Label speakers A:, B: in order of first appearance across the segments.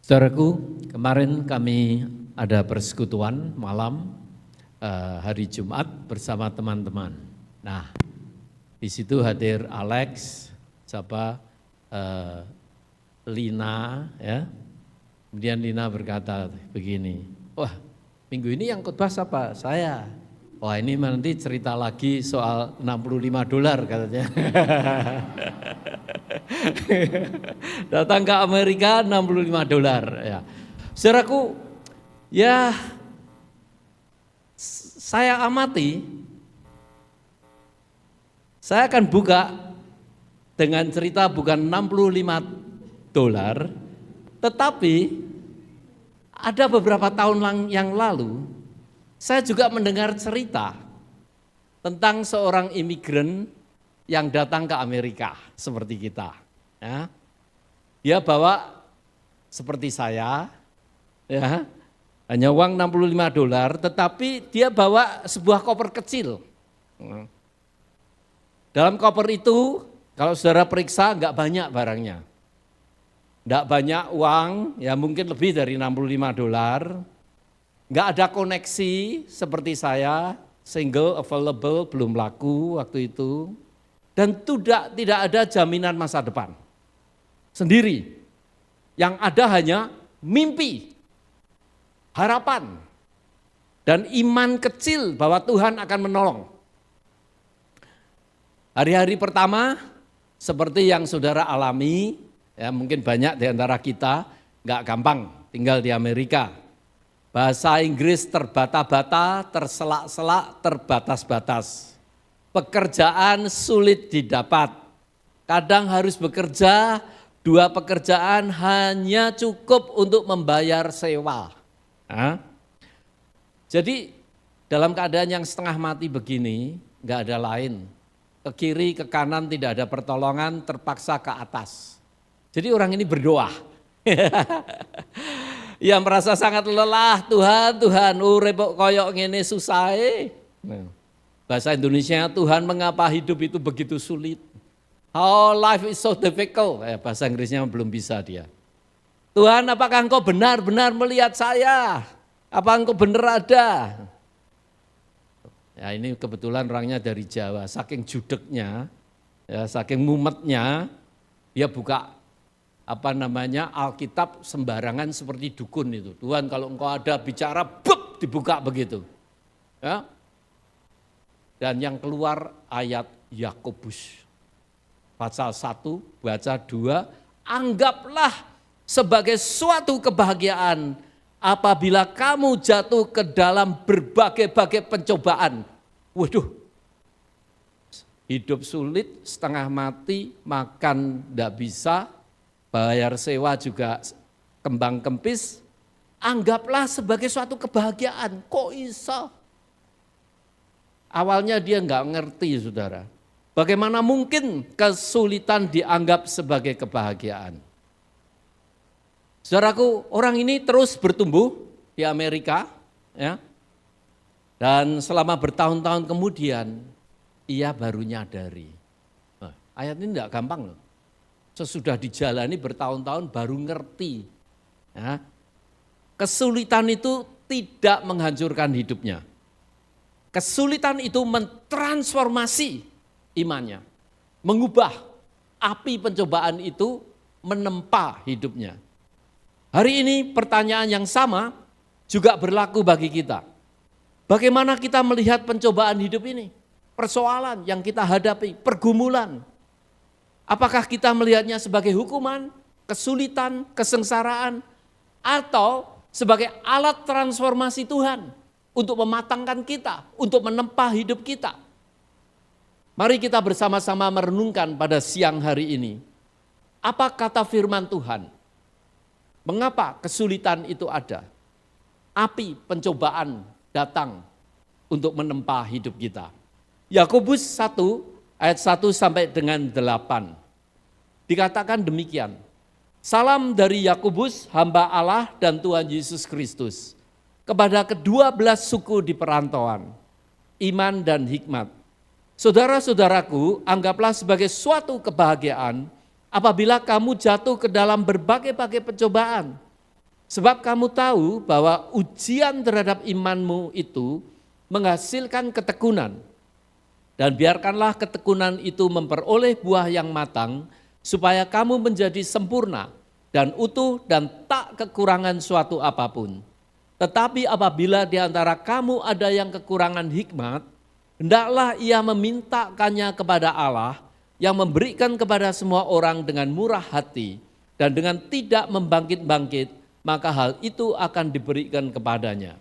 A: Saudaraku, kemarin kami ada persekutuan malam hari Jumat bersama teman-teman. Nah, di situ hadir Alex, Lina, ya. Kemudian Lina berkata begini, wah minggu ini yang khotbah siapa? Saya. Wah ini nanti cerita lagi soal $65 katanya. Datang ke Amerika $65 ya. Saudaraku, ya saya amati, saya akan buka dengan cerita bukan $65, tetapi ada beberapa tahun yang lalu saya juga mendengar cerita tentang seorang imigran yang datang ke Amerika seperti kita. Ya. Dia bawa seperti saya, ya, hanya uang $65, tetapi dia bawa sebuah koper kecil. Dalam koper itu, kalau saudara periksa enggak banyak barangnya. Enggak banyak uang, ya mungkin lebih dari $65. Enggak ada koneksi seperti saya, single available, belum laku waktu itu. Dan tidak ada jaminan masa depan. Sendiri. Yang ada hanya mimpi, harapan, dan iman kecil bahwa Tuhan akan menolong. Hari-hari pertama, seperti yang saudara alami, ya mungkin banyak di antara kita, enggak gampang tinggal di Amerika. Bahasa Inggris terbata-bata, terselak-selak, terbatas-batas. Pekerjaan sulit didapat. Kadang harus bekerja, 2 pekerjaan hanya cukup untuk membayar sewa. Nah, jadi dalam keadaan yang setengah mati begini, enggak ada lain. Ke kiri, ke kanan tidak ada pertolongan, terpaksa ke atas. Jadi orang ini berdoa. Ia merasa sangat lelah, Tuhan, urip koyok ngene susah. Bahasa Indonesia, Tuhan mengapa hidup itu begitu sulit? How life is so difficult. Bahasa Inggrisnya belum bisa dia. Tuhan, apakah engkau benar-benar melihat saya? Apa engkau benar ada? Ya ini kebetulan orangnya dari Jawa, saking judeknya, ya, saking mumetnya, dia buka Alkitab sembarangan seperti dukun itu. Tuhan kalau engkau ada bicara, buk, dibuka begitu. Ya. Dan yang keluar ayat Yakobus. Pasal 1, baca 2, anggaplah sebagai suatu kebahagiaan apabila kamu jatuh ke dalam berbagai-bagai pencobaan. Waduh, hidup sulit, setengah mati, makan enggak bisa, bayar sewa juga kembang kempis, anggaplah sebagai suatu kebahagiaan. Kok bisa? Awalnya dia enggak ngerti, saudara. Bagaimana mungkin kesulitan dianggap sebagai kebahagiaan? Saudaraku, orang ini terus bertumbuh di Amerika, ya. Dan selama bertahun-tahun kemudian, ia baru nyadari. Nah, ayat ini enggak gampang loh. Sesudah dijalani bertahun-tahun baru ngerti. Ya. Kesulitan itu tidak menghancurkan hidupnya. Kesulitan itu mentransformasi imannya. Mengubah api pencobaan itu menempa hidupnya. Hari ini pertanyaan yang sama juga berlaku bagi kita. Bagaimana kita melihat pencobaan hidup ini? Persoalan yang kita hadapi, pergumulan. Apakah kita melihatnya sebagai hukuman, kesulitan, kesengsaraan, atau sebagai alat transformasi Tuhan untuk mematangkan kita, untuk menempa hidup kita? Mari kita bersama-sama merenungkan pada siang hari ini. Apa kata firman Tuhan? Mengapa kesulitan itu ada? Api pencobaan datang untuk menempa hidup kita. Yakobus 1 ayat 1 sampai dengan 8. Dikatakan demikian. Salam dari Yakobus, hamba Allah dan Tuhan Yesus Kristus, kepada ke-12 suku di perantauan, iman dan hikmat. Saudara-saudaraku, anggaplah sebagai suatu kebahagiaan apabila kamu jatuh ke dalam berbagai-bagai pencobaan, Sebab kamu tahu bahwa ujian terhadap imanmu itu menghasilkan ketekunan. Dan biarkanlah ketekunan itu memperoleh buah yang matang, supaya kamu menjadi sempurna dan utuh dan tak kekurangan suatu apapun. Tetapi apabila di antara kamu ada yang kekurangan hikmat, hendaklah ia memintakannya kepada Allah yang memberikan kepada semua orang dengan murah hati dan dengan tidak membangkit-bangkit, maka hal itu akan diberikan kepadanya.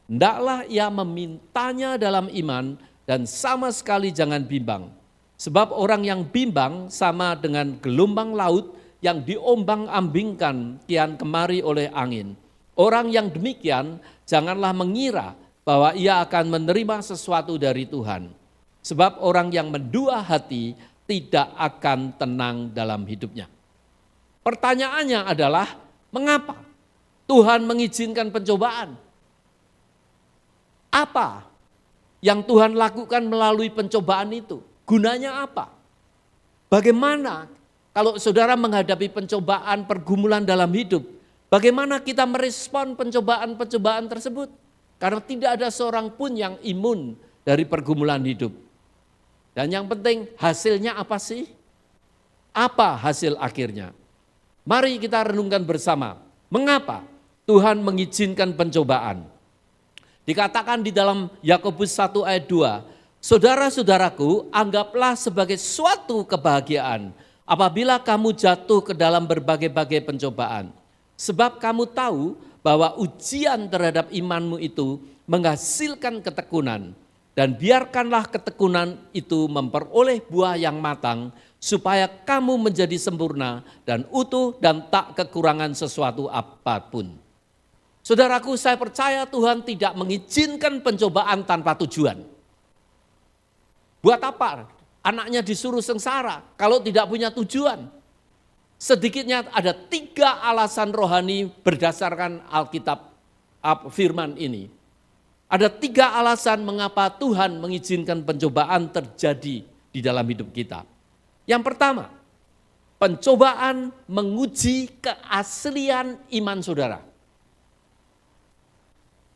A: Hendaklah ia memintanya dalam iman dan sama sekali jangan bimbang. Sebab orang yang bimbang sama dengan gelombang laut yang diombang-ambingkan kian kemari oleh angin. Orang yang demikian janganlah mengira bahwa ia akan menerima sesuatu dari Tuhan. Sebab orang yang mendua hati tidak akan tenang dalam hidupnya. Pertanyaannya adalah, mengapa Tuhan mengizinkan pencobaan? Apa yang Tuhan lakukan melalui pencobaan itu? Gunanya apa? Bagaimana kalau saudara menghadapi pencobaan, pergumulan dalam hidup? Bagaimana kita merespon pencobaan-pencobaan tersebut? Karena tidak ada seorang pun yang imun dari pergumulan hidup. Dan yang penting hasilnya apa sih? Apa hasil akhirnya? Mari kita renungkan bersama. Mengapa Tuhan mengizinkan pencobaan? Dikatakan di dalam Yakobus 1 ayat 2, saudara-saudaraku, anggaplah sebagai suatu kebahagiaan apabila kamu jatuh ke dalam berbagai-bagai pencobaan. Sebab kamu tahu bahwa ujian terhadap imanmu itu menghasilkan ketekunan. Dan biarkanlah ketekunan itu memperoleh buah yang matang, supaya kamu menjadi sempurna dan utuh dan tak kekurangan sesuatu apapun. Saudaraku, saya percaya Tuhan tidak mengizinkan pencobaan tanpa tujuan. Buat apa anaknya disuruh sengsara kalau tidak punya tujuan? Sedikitnya ada 3 alasan rohani berdasarkan Alkitab firman ini. Ada 3 alasan mengapa Tuhan mengizinkan pencobaan terjadi di dalam hidup kita. Yang pertama, pencobaan menguji keaslian iman saudara.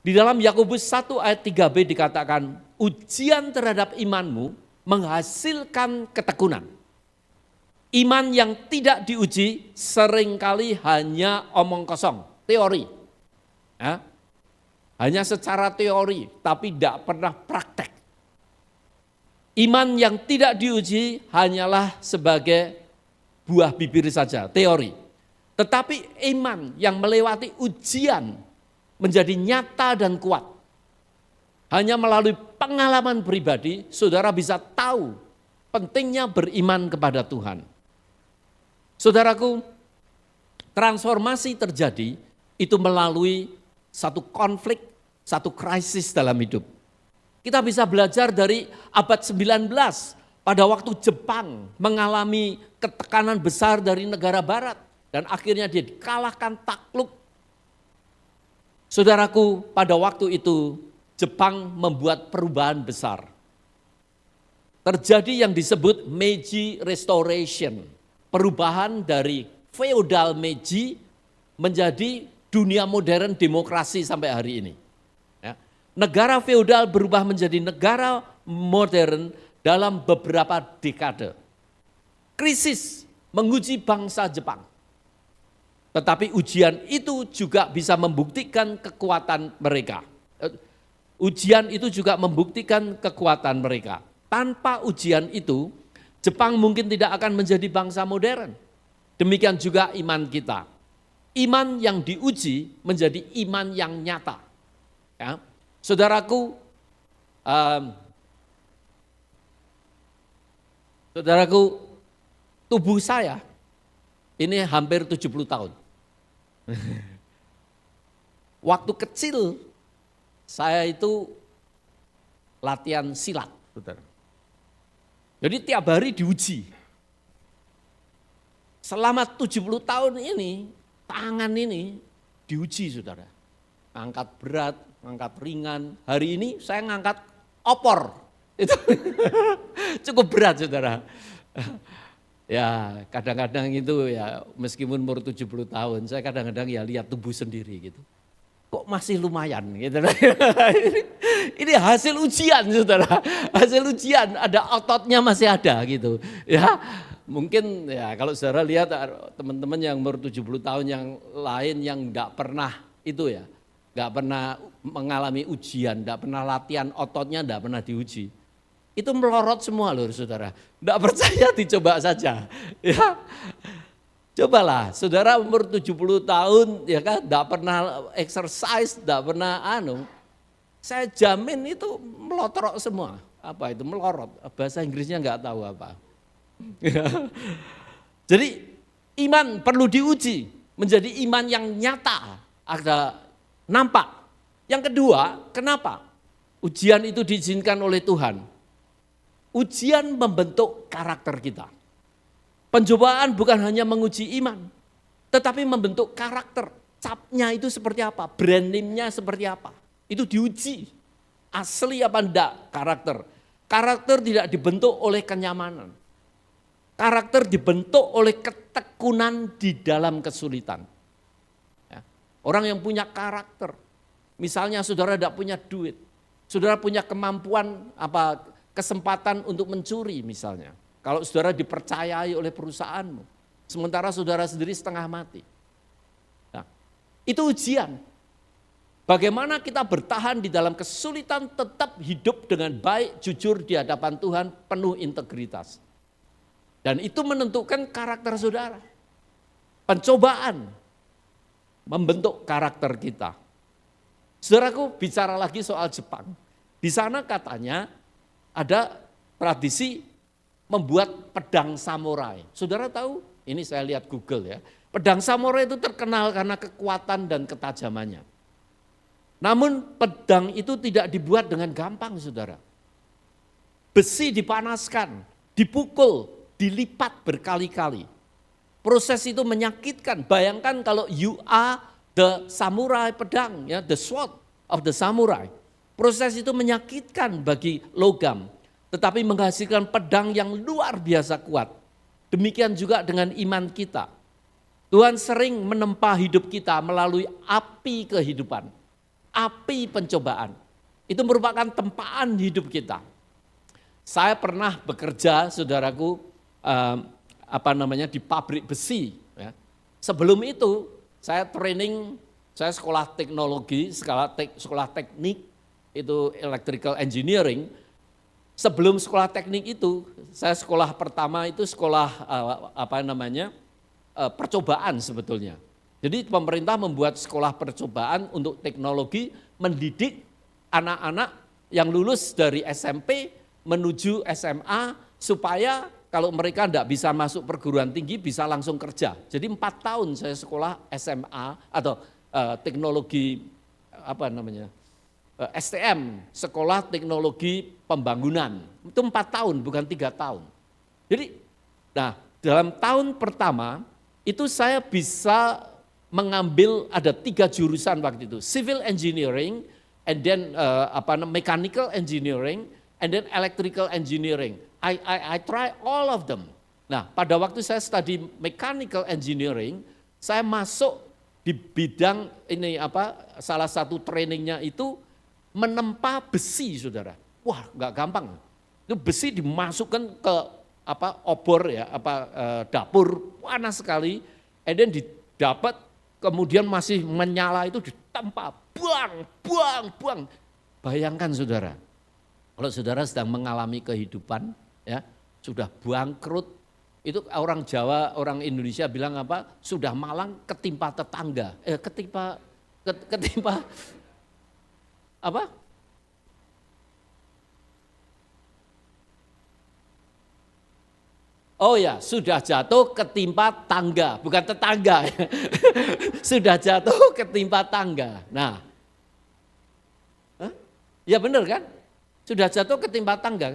A: Di dalam Yakobus 1 ayat 3b dikatakan, ujian terhadap imanmu menghasilkan ketekunan. Iman yang tidak diuji seringkali hanya omong kosong, teori. Ya, hanya secara teori, tapi tidak pernah praktek. Iman yang tidak diuji hanyalah sebagai buah bibir saja, teori. Tetapi iman yang melewati ujian menjadi nyata dan kuat. Hanya melalui pengalaman pribadi, saudara bisa tahu pentingnya beriman kepada Tuhan. Saudaraku, transformasi terjadi itu melalui satu konflik, satu krisis dalam hidup. Kita bisa belajar dari abad 19, pada waktu Jepang mengalami ketekanan besar dari negara barat, dan akhirnya dia dikalahkan takluk. Saudaraku, pada waktu itu Jepang membuat perubahan besar. Terjadi yang disebut Meiji Restoration. Perubahan dari feodal Meiji menjadi dunia modern demokrasi sampai hari ini. Ya. Negara feodal berubah menjadi negara modern dalam beberapa dekade. Krisis menguji bangsa Jepang. Tetapi ujian itu juga bisa membuktikan kekuatan mereka. Ujian itu juga membuktikan kekuatan mereka. Tanpa ujian itu, Jepang mungkin tidak akan menjadi bangsa modern. Demikian juga iman kita. Iman yang diuji menjadi iman yang nyata. Ya. Saudaraku, tubuh saya ini hampir 70 tahun. Waktu kecil saya itu latihan silat, saudara. Jadi tiap hari diuji. Selama 70 tahun ini, tangan ini diuji, saudara. Angkat berat, angkat ringan. Hari ini saya ngangkat opor. Itu cukup berat, saudara. Ya kadang-kadang itu ya meskipun umur 70 tahun, saya kadang-kadang ya lihat tubuh sendiri gitu. Kok masih lumayan gitu. Ini hasil ujian saudara, hasil ujian ada ototnya masih ada gitu. Ya mungkin ya kalau saudara lihat teman-teman yang umur 70 tahun yang lain yang enggak pernah itu ya, enggak pernah mengalami ujian, enggak pernah latihan ototnya, enggak pernah diuji. Itu melorot semua loh saudara, enggak percaya dicoba saja. Ya. Cobalah, saudara umur 70 tahun ya kan, enggak pernah exercise, enggak pernah saya jamin itu melotrok semua. Apa itu melorot? Bahasa Inggrisnya enggak tahu apa. Jadi iman perlu diuji, menjadi iman yang nyata, ada nampak. Yang kedua, kenapa? Ujian itu diizinkan oleh Tuhan. Ujian membentuk karakter kita. Pencobaan bukan hanya menguji iman, tetapi membentuk karakter. Capnya itu seperti apa, brand name-nya seperti apa. Itu diuji, asli apa enggak karakter. Karakter tidak dibentuk oleh kenyamanan. Karakter dibentuk oleh ketekunan di dalam kesulitan. Ya. Orang yang punya karakter, misalnya saudara tidak punya duit, saudara punya kemampuan kesempatan untuk mencuri misalnya. Kalau saudara dipercayai oleh perusahaanmu, sementara saudara sendiri setengah mati. Nah, itu ujian. Bagaimana kita bertahan di dalam kesulitan tetap hidup dengan baik, jujur di hadapan Tuhan, penuh integritas. Dan itu menentukan karakter saudara. Pencobaan membentuk karakter kita. Saudaraku bicara lagi soal Jepang. Di sana katanya ada tradisi membuat pedang samurai. Saudara tahu? Ini saya lihat Google ya. Pedang samurai itu terkenal karena kekuatan dan ketajamannya. Namun pedang itu tidak dibuat dengan gampang saudara. Besi dipanaskan, dipukul, dilipat berkali-kali. Proses itu menyakitkan. Bayangkan kalau you are the samurai pedang, ya, the sword of the samurai. Proses itu menyakitkan bagi logam. Tetapi menghasilkan pedang yang luar biasa kuat. Demikian juga dengan iman kita. Tuhan sering menempa hidup kita melalui api kehidupan, api pencobaan. Itu merupakan tempaan hidup kita. Saya pernah bekerja, saudaraku, di pabrik besi. Ya. Sebelum itu, saya training, saya sekolah teknologi, sekolah teknik, itu electrical engineering. Sebelum sekolah teknik itu, saya sekolah pertama itu sekolah percobaan sebetulnya. Jadi pemerintah membuat sekolah percobaan untuk teknologi, mendidik anak-anak yang lulus dari SMP menuju SMA supaya kalau mereka tidak bisa masuk perguruan tinggi bisa langsung kerja. Jadi 4 tahun saya sekolah SMA atau teknologi STM, Sekolah Teknologi Pembangunan. Itu 4 tahun, bukan 3 tahun. Jadi, dalam tahun pertama, itu saya bisa mengambil ada 3 jurusan waktu itu. Civil Engineering, and then Mechanical Engineering, and then Electrical Engineering. I try all of them. Nah, pada waktu saya study Mechanical Engineering, saya masuk di bidang salah satu trainingnya itu menempa besi, saudara. Wah, nggak gampang. Itu besi dimasukkan ke obor ya, dapur panas sekali, and then didapat, kemudian masih menyala itu ditempa, buang. Bayangkan saudara, kalau saudara sedang mengalami kehidupan, ya sudah bangkrut, itu orang Jawa, orang Indonesia bilang sudah malang ketimpa tetangga, ketimpa Oh ya, sudah jatuh ketimpa tangga, bukan tetangga. Sudah jatuh ketimpa tangga. Nah, ya benar kan? Sudah jatuh ketimpa tangga.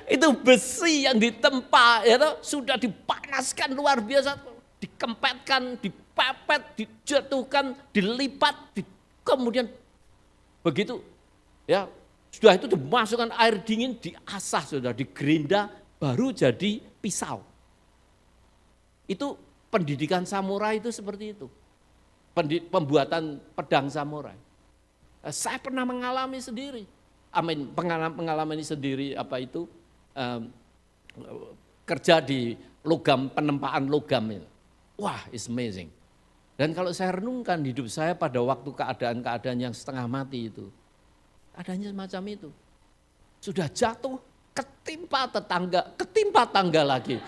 A: itu besi yang ditempa, ya, sudah dipanaskan luar biasa, dikempetkan, dipepet, dijatuhkan, dilipat, kemudian begitu, ya. Sudah itu dimasukkan air dingin, diasah saudara, digerinda, baru jadi pisau. Itu pendidikan samurai itu seperti itu. Pembuatan pedang samurai. Saya pernah mengalami sendiri. Pengalaman ini sendiri kerja di logam, penempaan logam itu. Wah, it's amazing. Dan kalau saya renungkan hidup saya pada waktu keadaan-keadaan yang setengah mati itu, adanya semacam itu. Sudah jatuh, ketimpa tangga lagi.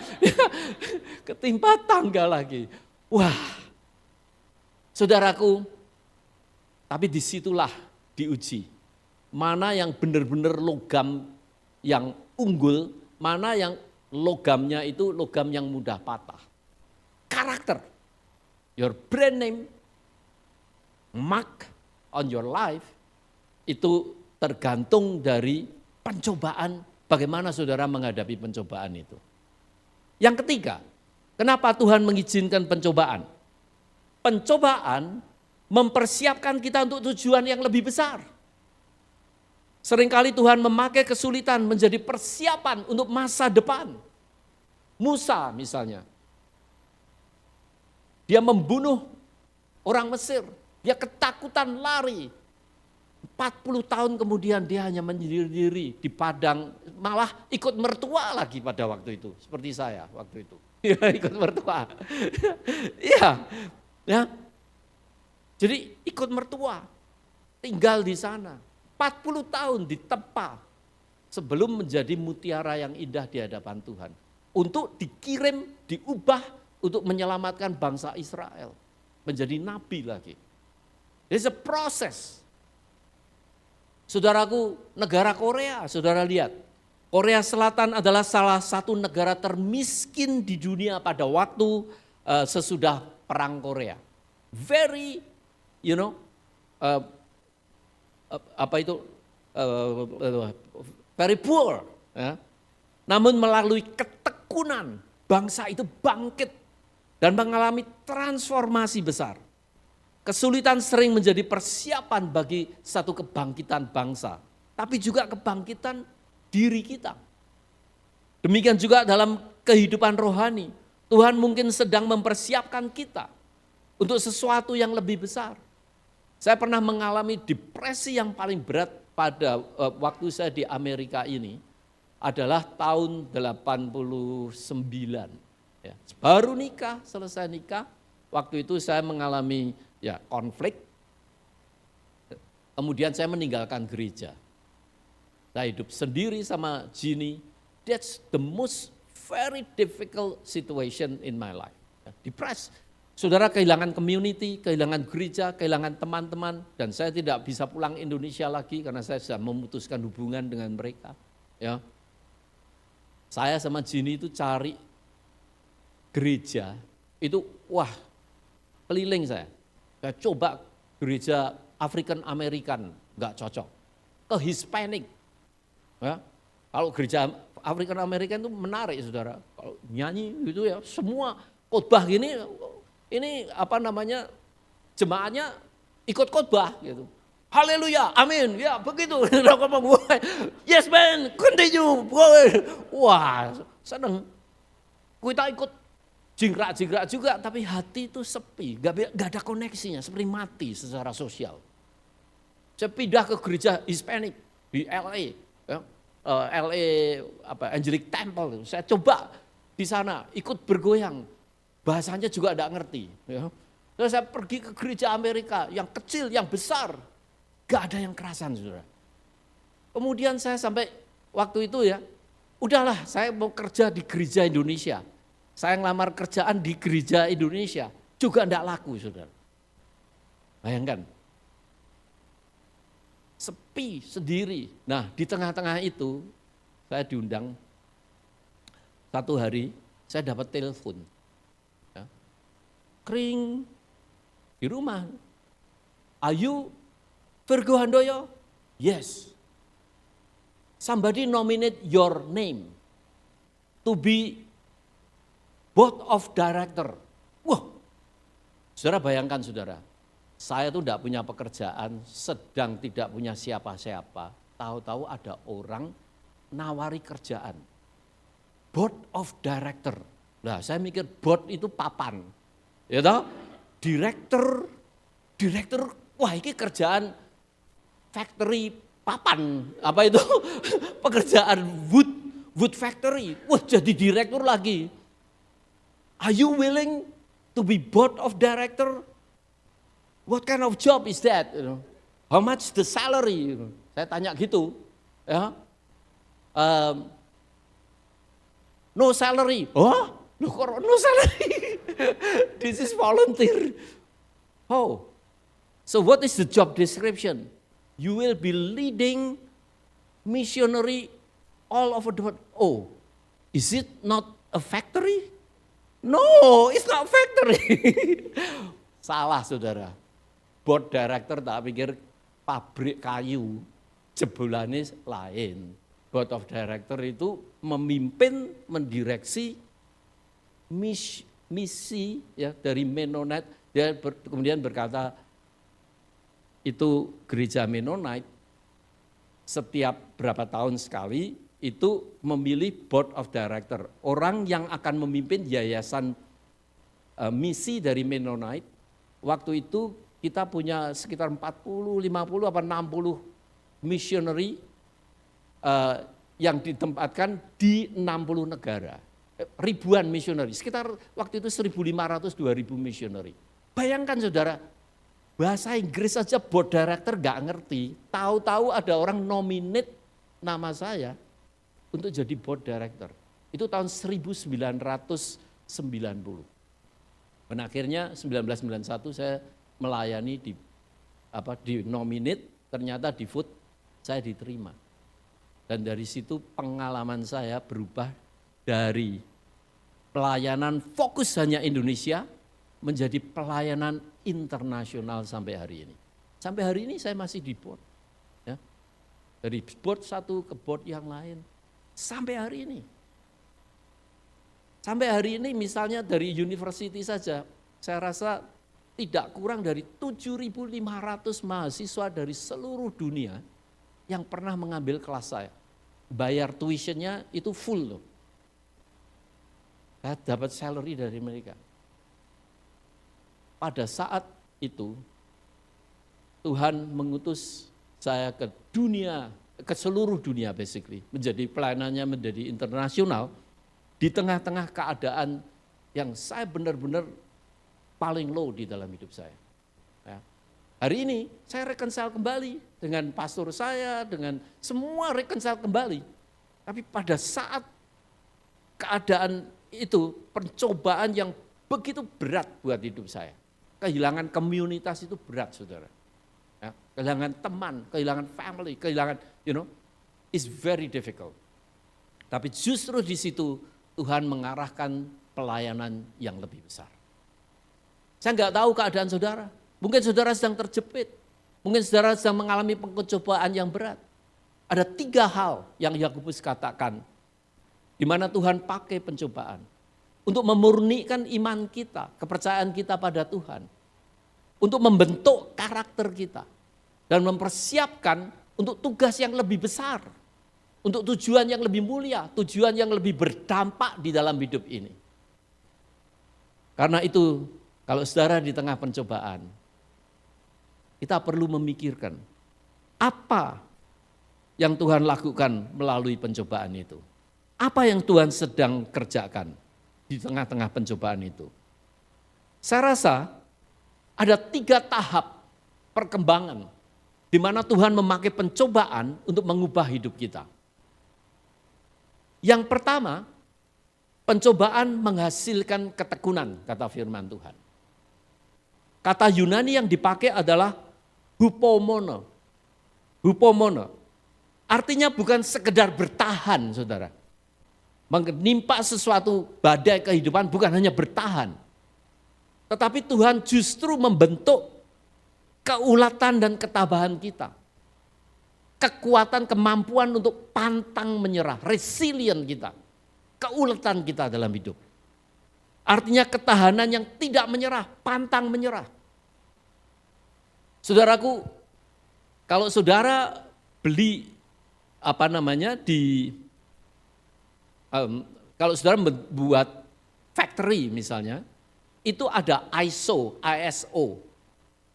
A: Ketimpa tangga lagi. Wah, saudaraku, tapi disitulah diuji. Mana yang benar-benar logam yang unggul, mana yang logamnya itu logam yang mudah patah. Karakter, your brand name, mark on your life, itu tergantung dari pencobaan, bagaimana saudara menghadapi pencobaan itu. Yang ketiga, kenapa Tuhan mengizinkan pencobaan? Pencobaan mempersiapkan kita untuk tujuan yang lebih besar. Seringkali Tuhan memakai kesulitan menjadi persiapan untuk masa depan. Musa misalnya, dia membunuh orang Mesir, dia ketakutan lari. 40 tahun kemudian dia hanya menyendiri di padang, malah ikut mertua lagi pada waktu itu, seperti saya waktu itu. Ikut mertua. Iya. Ya. Jadi ikut mertua, tinggal di sana. 40 tahun ditempa sebelum menjadi mutiara yang indah di hadapan Tuhan. Untuk dikirim, diubah untuk menyelamatkan bangsa Israel. Menjadi nabi lagi. It's a process. Saudaraku, negara Korea, saudara lihat. Korea Selatan adalah salah satu negara termiskin di dunia pada waktu sesudah Perang Korea. Very, very poor. Ya. Namun melalui ketekunan, bangsa itu bangkit dan mengalami transformasi besar. Kesulitan sering menjadi persiapan bagi satu kebangkitan bangsa, tapi juga kebangkitan diri kita. Demikian juga dalam kehidupan rohani, Tuhan mungkin sedang mempersiapkan kita untuk sesuatu yang lebih besar. Saya pernah mengalami depresi yang paling berat pada waktu saya di Amerika ini adalah tahun 89. Ya, baru nikah, selesai nikah, waktu itu saya mengalami konflik, kemudian saya meninggalkan gereja. Saya hidup sendiri sama Gini, that's the most very difficult situation in my life. Depressed. Saudara kehilangan community, kehilangan gereja, kehilangan teman-teman, dan saya tidak bisa pulang Indonesia lagi karena saya sudah memutuskan hubungan dengan mereka. Ya. Saya sama Gini itu cari gereja, itu keliling saya. Saya coba gereja African American, enggak cocok. Ke Hispanic. Ya. Kalau gereja African American itu menarik saudara. Kalau nyanyi gitu ya, semua khotbah gini, ini jemaatnya ikut khotbah gitu. Haleluya, amin, ya begitu. Yes man, continue. Wah, seneng. Kita ikut jingkrak-jingkrak juga, tapi hati itu sepi, gak ada koneksinya, seperti mati secara sosial. Saya pindah ke gereja Hispanic di LA, Angelic Temple, saya coba di sana ikut bergoyang, bahasanya juga gak ngerti. Ya. Terus saya pergi ke gereja Amerika, yang kecil, yang besar, gak ada yang kerasan saudara. Kemudian saya sampai waktu itu udahlah saya mau kerja di gereja Indonesia. Saya ngelamar kerjaan di gereja Indonesia, juga enggak laku saudara. Bayangkan, sepi sendiri. Nah di tengah-tengah itu, saya diundang, satu hari saya dapat telepon. Ya. Kring, di rumah. Are you Virgo Handoyo? Yes. Somebody nominate your name to be board of director. Wah, saudara bayangkan saudara, saya tuh tidak punya pekerjaan, sedang tidak punya siapa-siapa, tahu-tahu ada orang nawari kerjaan. Board of Director. Nah, saya mikir board itu papan. Ya toh? Direktur, wah ini kerjaan factory papan. Apa itu? Pekerjaan wood factory. Wah, jadi direktur lagi. Are you willing to be board of director? What kind of job is that? How much the salary? Saya tanya gitu. Ya. No salary. Oh, no salary. This is volunteer. Oh, so what is the job description? You will be leading missionary all over the world. Oh, is it not a factory? No, it's not factory. Salah saudara. Board director tak pikir pabrik kayu, jebolannya lain. Board of director itu memimpin, mendireksi misi ya dari Mennonite. Dia kemudian berkata itu gereja Mennonite setiap berapa tahun sekali itu memilih board of director. Orang yang akan memimpin yayasan misi dari Mennonite. Waktu itu kita punya sekitar 40, 50 apa 60 missionary yang ditempatkan di 60 negara. Ribuan missionary, sekitar waktu itu 1.500, 2.000 missionary. Bayangkan saudara, bahasa Inggris saja board director gak ngerti, tahu-tahu ada orang nominate nama saya untuk jadi board director. Itu tahun 1990. Dan akhirnya 1991 saya melayani di nominate, ternyata di vote saya diterima. Dan dari situ pengalaman saya berubah dari pelayanan fokus hanya Indonesia menjadi pelayanan internasional sampai hari ini. Sampai hari ini saya masih di board. Ya. Dari board satu ke board yang lain. Sampai hari ini. Sampai hari ini misalnya dari university saja, saya rasa tidak kurang dari 7.500 mahasiswa dari seluruh dunia yang pernah mengambil kelas saya. Bayar tuitionnya itu full loh. Saya dapat salary dari mereka. Pada saat itu Tuhan mengutus saya ke dunia, ke seluruh dunia basically, menjadi pelayanannya menjadi internasional di tengah-tengah keadaan yang saya benar-benar paling low di dalam hidup saya. Ya. Hari ini saya reconcile kembali dengan pastor saya, dengan semua reconcile kembali. Tapi pada saat keadaan itu pencobaan yang begitu berat buat hidup saya. Kehilangan komunitas itu berat saudara. Ya, kehilangan teman, kehilangan family, kehilangan is very difficult. Tapi justru di situ Tuhan mengarahkan pelayanan yang lebih besar. Saya nggak tahu keadaan saudara. Mungkin saudara sedang terjepit. Mungkin saudara sedang mengalami pencobaan yang berat. Ada 3 hal yang Yakobus katakan di mana Tuhan pakai pencobaan untuk memurnikan iman kita, kepercayaan kita pada Tuhan, untuk membentuk karakter kita dan mempersiapkan untuk tugas yang lebih besar, untuk tujuan yang lebih mulia, tujuan yang lebih berdampak di dalam hidup ini. Karena itu, kalau saudara di tengah pencobaan, kita perlu memikirkan apa yang Tuhan lakukan melalui pencobaan itu. Apa yang Tuhan sedang kerjakan di tengah-tengah pencobaan itu. Saya rasa ada 3 tahap perkembangan di mana Tuhan memakai pencobaan untuk mengubah hidup kita. Yang pertama, pencobaan menghasilkan ketekunan, kata firman Tuhan. Kata Yunani yang dipakai adalah hupomono. Hupomono. Artinya bukan sekedar bertahan, saudara. Menimpa sesuatu badai kehidupan bukan hanya bertahan. Tetapi Tuhan justru membentuk keulatan dan ketabahan kita. Kekuatan, kemampuan untuk pantang menyerah, resilient kita. Keulatan kita dalam hidup. Artinya ketahanan yang tidak menyerah, pantang menyerah. Saudaraku, kalau saudara beli kalau saudara membuat factory misalnya, itu ada ISO.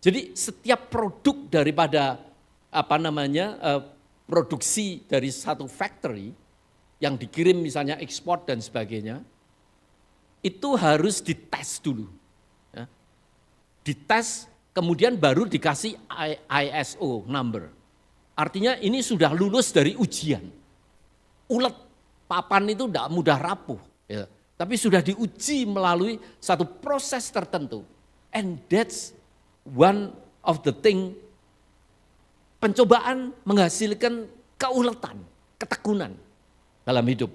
A: Jadi setiap produk daripada produksi dari satu factory yang dikirim misalnya ekspor dan sebagainya, itu harus dites dulu. Ya. Dites kemudian baru dikasih ISO number. Artinya ini sudah lulus dari ujian. Ulet papan itu tidak mudah rapuh. Ya. Tapi sudah diuji melalui satu proses tertentu. And that's one of the thing, pencobaan menghasilkan keuletan, ketekunan dalam hidup.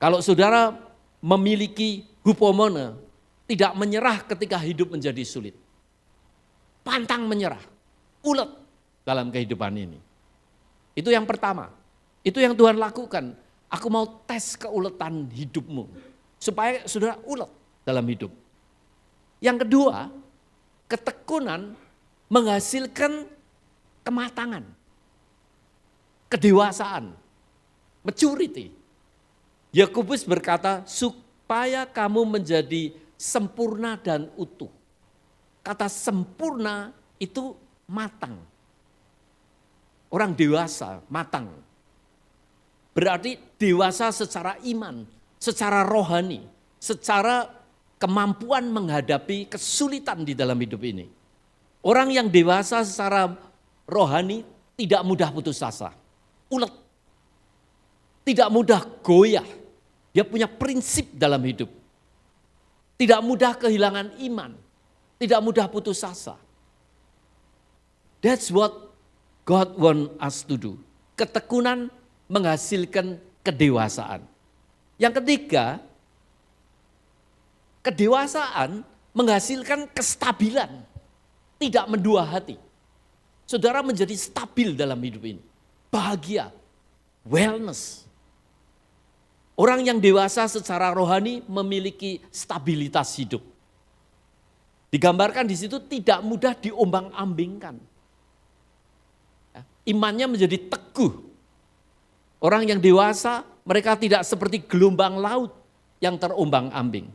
A: Kalau saudara memiliki hupomone, tidak menyerah ketika hidup menjadi sulit. Pantang menyerah, ulet dalam kehidupan ini. Itu yang pertama, itu yang Tuhan lakukan. Aku mau tes keuletan hidupmu, supaya saudara ulet dalam hidup. Yang kedua, ketekunan menghasilkan kematangan, kedewasaan, maturity. Yakobus berkata, supaya kamu menjadi sempurna dan utuh. Kata sempurna itu matang. Orang dewasa, matang. Berarti dewasa secara iman, secara rohani, secara kemampuan menghadapi kesulitan di dalam hidup ini. Orang yang dewasa secara rohani tidak mudah putus asa, ulet, tidak mudah goyah. Dia punya prinsip dalam hidup. Tidak mudah kehilangan iman, tidak mudah putus asa. That's what God want us to do. Ketekunan menghasilkan kedewasaan. Yang ketiga, kedewasaan menghasilkan kestabilan, tidak mendua hati. Saudara menjadi stabil dalam hidup ini, bahagia, wellness. Orang yang dewasa secara rohani memiliki stabilitas hidup. Digambarkan di situ tidak mudah diombang-ambingkan. Imannya menjadi teguh. Orang yang dewasa, mereka tidak seperti gelombang laut yang terombang-ambing.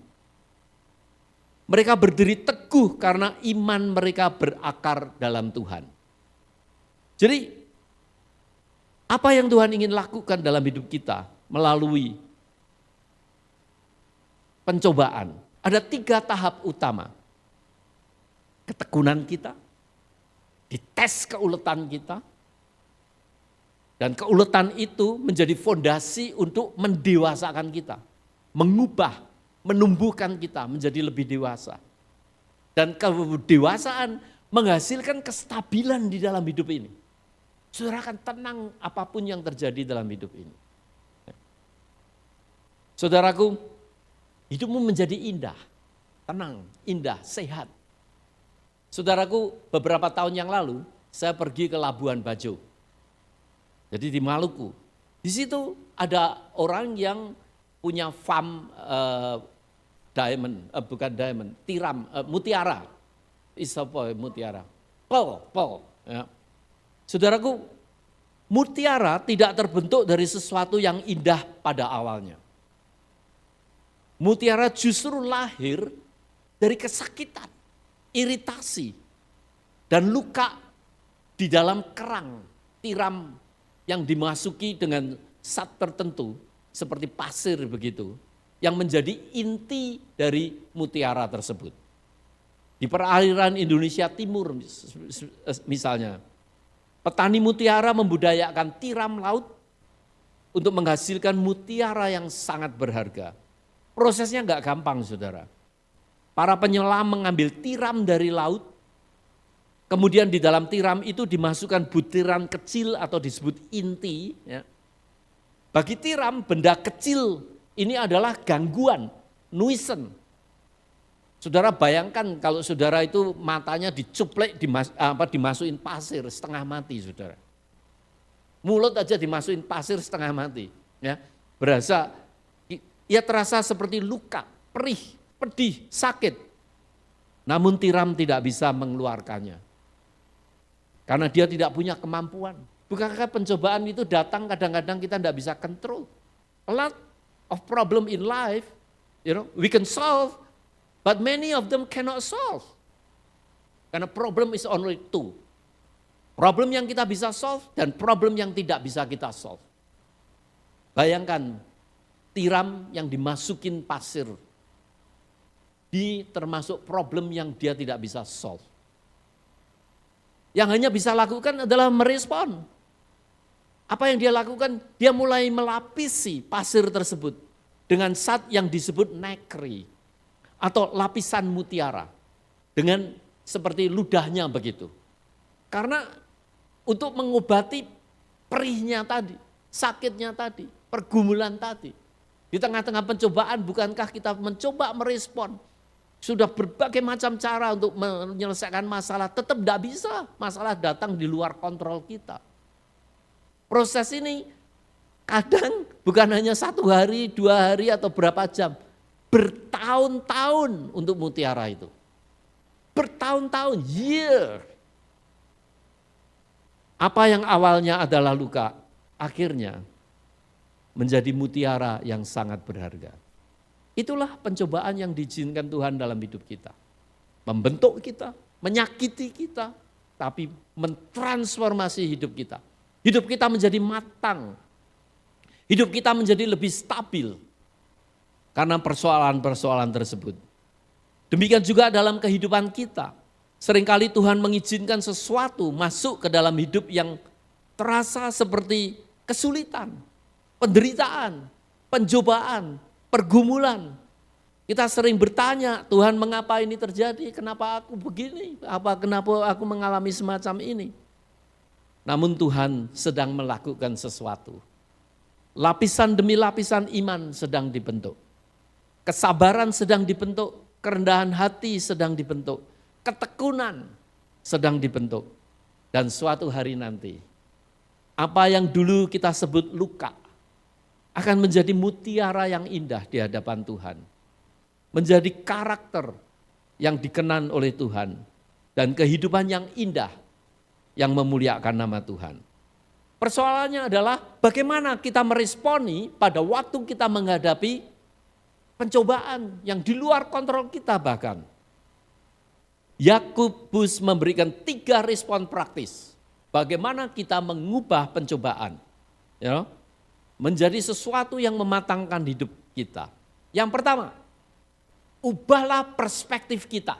A: Mereka berdiri teguh karena iman mereka berakar dalam Tuhan. Jadi, apa yang Tuhan ingin lakukan dalam hidup kita melalui pencobaan? Ada 3 tahap utama. Ketekunan kita, dites keuletan kita, dan keuletan itu menjadi fondasi untuk mendewasakan kita, mengubah, menumbuhkan kita menjadi lebih dewasa. Dan kedewasaan menghasilkan kestabilan di dalam hidup ini. Saudara akan tenang apapun yang terjadi dalam hidup ini. Saudaraku, hidupmu menjadi indah, tenang, indah, sehat. Saudaraku, beberapa tahun yang lalu saya pergi ke Labuan Bajo. Jadi di Maluku, di situ ada orang yang punya farm tiram, mutiara, mutiara, pol. Ya. Saudaraku, mutiara tidak terbentuk dari sesuatu yang indah pada awalnya. Mutiara justru lahir dari kesakitan, iritasi, dan luka di dalam kerang tiram yang dimasuki dengan zat tertentu seperti pasir begitu, yang menjadi inti dari mutiara tersebut. Di perairan Indonesia Timur misalnya, petani mutiara membudayakan tiram laut untuk menghasilkan mutiara yang sangat berharga. Prosesnya enggak gampang, saudara. Para penyelam mengambil tiram dari laut, kemudian di dalam tiram itu dimasukkan butiran kecil atau disebut inti. Ya. Bagi tiram, benda kecil ini adalah gangguan, nuisance. Saudara bayangkan kalau saudara itu matanya dicuplek, dimasukin pasir setengah mati, saudara. Mulut aja dimasukin pasir setengah mati. Ya. Berasa, ia terasa seperti luka, perih, pedih, sakit. Namun tiram tidak bisa mengeluarkannya. Karena dia tidak punya kemampuan. Bukankah pencobaan itu datang kadang-kadang kita tidak bisa kontrol. A lot of problem in life, we can solve, but many of them cannot solve. Karena problem is only two. Problem yang kita bisa solve dan problem yang tidak bisa kita solve. Bayangkan tiram yang dimasukin pasir, termasuk problem yang dia tidak bisa solve. Yang hanya bisa lakukan adalah merespon. Apa yang dia lakukan? Dia mulai melapisi pasir tersebut dengan zat yang disebut nacre atau lapisan mutiara. Dengan seperti ludahnya begitu. Karena untuk mengobati perihnya tadi, sakitnya tadi, pergumulan tadi. Di tengah-tengah pencobaan bukankah kita mencoba merespon? Sudah berbagai macam cara untuk menyelesaikan masalah, tetap tidak bisa. Masalah datang di luar kontrol kita. Proses ini kadang bukan hanya 1 hari, 2 hari atau berapa jam. Bertahun-tahun untuk mutiara itu. Bertahun-tahun, year. Apa yang awalnya adalah luka, akhirnya menjadi mutiara yang sangat berharga. Itulah pencobaan yang diizinkan Tuhan dalam hidup kita. Membentuk kita, menyakiti kita, tapi mentransformasi hidup kita. Hidup kita menjadi matang. Hidup kita menjadi lebih stabil. Karena persoalan-persoalan tersebut. Demikian juga dalam kehidupan kita. Seringkali Tuhan mengizinkan sesuatu masuk ke dalam hidup yang terasa seperti kesulitan, penderitaan, pencobaan, pergumulan. Kita sering bertanya, Tuhan mengapa ini terjadi? Kenapa aku begini? Kenapa aku mengalami semacam ini? Namun Tuhan sedang melakukan sesuatu. Lapisan demi lapisan iman sedang dibentuk. Kesabaran sedang dibentuk, kerendahan hati sedang dibentuk, ketekunan sedang dibentuk. Dan suatu hari nanti, apa yang dulu kita sebut luka, akan menjadi mutiara yang indah di hadapan Tuhan. Menjadi karakter yang dikenan oleh Tuhan. Dan kehidupan yang indah yang memuliakan nama Tuhan. Persoalannya adalah bagaimana kita meresponi pada waktu kita menghadapi pencobaan yang di luar kontrol kita bahkan. Yakobus memberikan 3 respon praktis. Bagaimana kita mengubah pencobaan. Menjadi sesuatu yang mematangkan hidup kita. Yang pertama, ubahlah perspektif kita.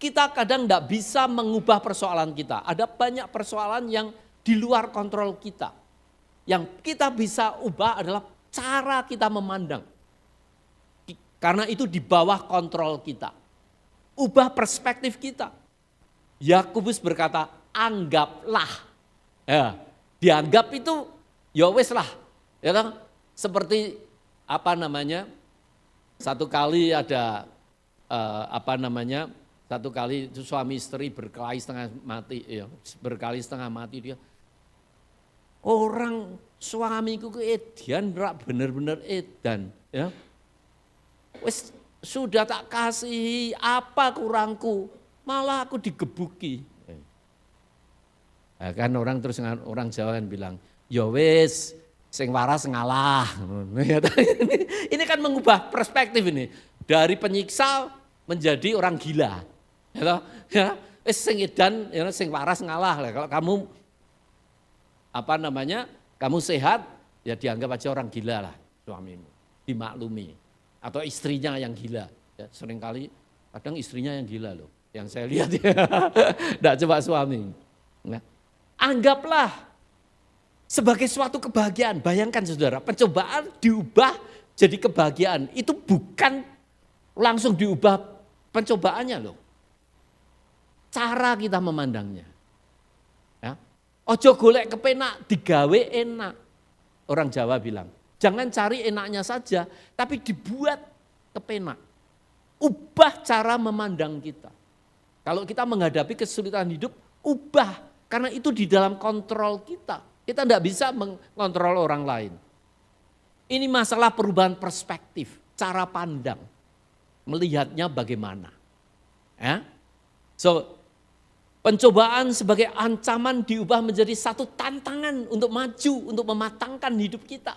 A: Kita kadang tidak bisa mengubah persoalan kita. Ada banyak persoalan yang di luar kontrol kita. Yang kita bisa ubah adalah cara kita memandang. Karena itu di bawah kontrol kita. Ubah perspektif kita. Yakobus berkata, anggaplah. Ya, dianggap itu ya wes lah. Ya kan? Seperti satu kali ada satu kali itu suami istri berkelahi setengah mati dia. Orang suamiku keedian, bener-bener edan, ya. Wes sudah tak kasihi, apa kurangku, malah aku digebuki. Nah, kan orang Jawa kan bilang, ya wes sing waras ngalah. Ini kan mengubah perspektif ini dari penyiksa menjadi orang gila. Ya, sing edan, sing waras ngalah. Kalau kamu kamu sehat, ya dianggap aja orang gila lah suamimu, dimaklumi. Atau istrinya yang gila. Ya, seringkali kadang istrinya yang gila loh, yang saya lihat ya. Enggak coba suami. Nah, anggaplah sebagai suatu kebahagiaan. Bayangkan saudara, pencobaan diubah jadi kebahagiaan. Itu bukan langsung diubah pencobaannya loh. Cara kita memandangnya. Ya. Ojo golek kepenak, digawe enak. Orang Jawa bilang, jangan cari enaknya saja, tapi dibuat kepenak. Ubah cara memandang kita. Kalau kita menghadapi kesulitan hidup, ubah. Karena itu di dalam kontrol kita. Kita tidak bisa mengontrol orang lain. Ini masalah perubahan perspektif, cara pandang. Melihatnya bagaimana. Ya? So, Pencobaan sebagai ancaman diubah menjadi satu tantangan untuk maju, untuk mematangkan hidup kita.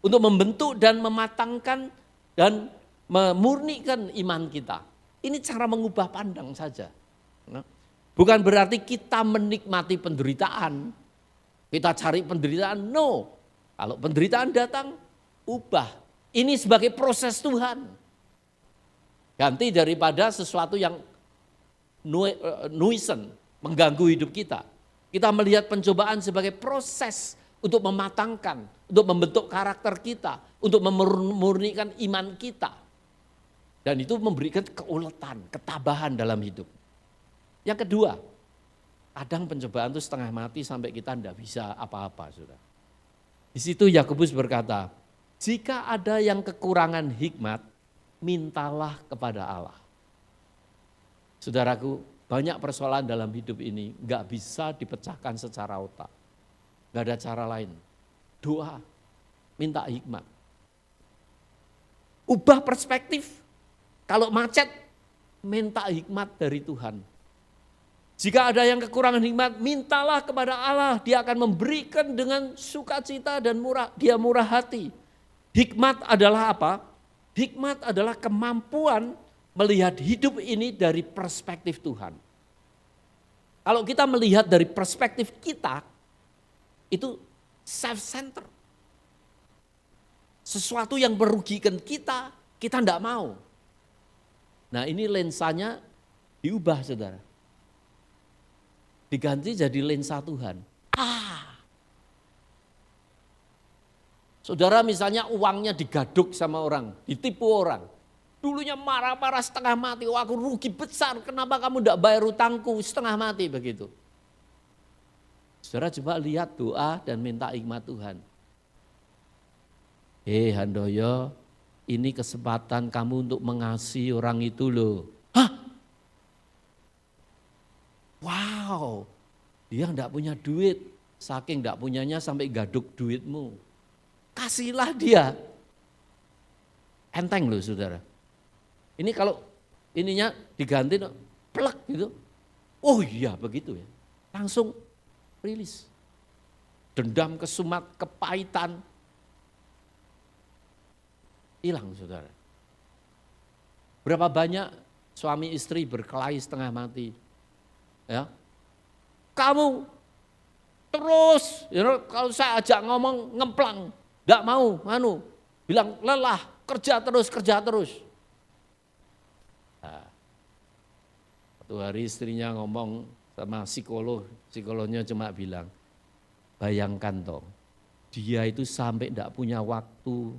A: Untuk membentuk dan mematangkan dan memurnikan iman kita. Ini cara mengubah pandang saja. Bukan berarti kita menikmati penderitaan. Kita cari penderitaan, no. Kalau penderitaan datang, ubah. Ini sebagai proses Tuhan. Ganti daripada sesuatu yang nuisance, mengganggu hidup kita. Kita melihat pencobaan sebagai proses untuk mematangkan, untuk membentuk karakter kita, untuk memurnikan iman kita. Dan itu memberikan keuletan, ketabahan dalam hidup. Yang kedua, kadang pencobaan itu setengah mati sampai kita tidak bisa apa-apa, saudara. Di situ Yakobus berkata, jika ada yang kekurangan hikmat, mintalah kepada Allah. Saudaraku, banyak persoalan dalam hidup ini gak bisa dipecahkan secara otak. Gak ada cara lain. Doa, minta hikmat. Ubah perspektif. Kalau macet, minta hikmat dari Tuhan. Jika ada yang kekurangan hikmat, mintalah kepada Allah. Dia akan memberikan dengan sukacita dan dia murah hati. Hikmat adalah apa? Hikmat adalah kemampuan melihat hidup ini dari perspektif Tuhan. Kalau kita melihat dari perspektif kita, itu self-center. Sesuatu yang merugikan kita, kita tidak mau. Nah ini lensanya diubah, saudara. Diganti jadi lensa Tuhan. Saudara misalnya uangnya digaduk sama orang, ditipu orang. Dulunya marah-marah setengah mati, oh aku rugi besar, kenapa kamu tidak bayar utangku, setengah mati begitu. Saudara coba lihat doa dan minta hikmat Tuhan. Handoyo, ini kesempatan kamu untuk mengasihi orang itu loh. Hah? Wow, dia tidak punya duit, saking tidak punyanya sampai gaduk duitmu. Kasihlah dia. Enteng loh saudara. Ini kalau ininya diganti plek gitu. Oh iya begitu ya. Langsung rilis. Dendam, kesumat, kepahitan. Hilang saudara. Berapa banyak suami istri berkelahi setengah mati. Ya. Kamu terus, kalau saya ajak ngomong ngemplang. Enggak mau, bilang lelah, kerja terus. Nah, satu hari istrinya ngomong sama psikolognya cuma bilang, bayangkan toh, dia itu sampai enggak punya waktu,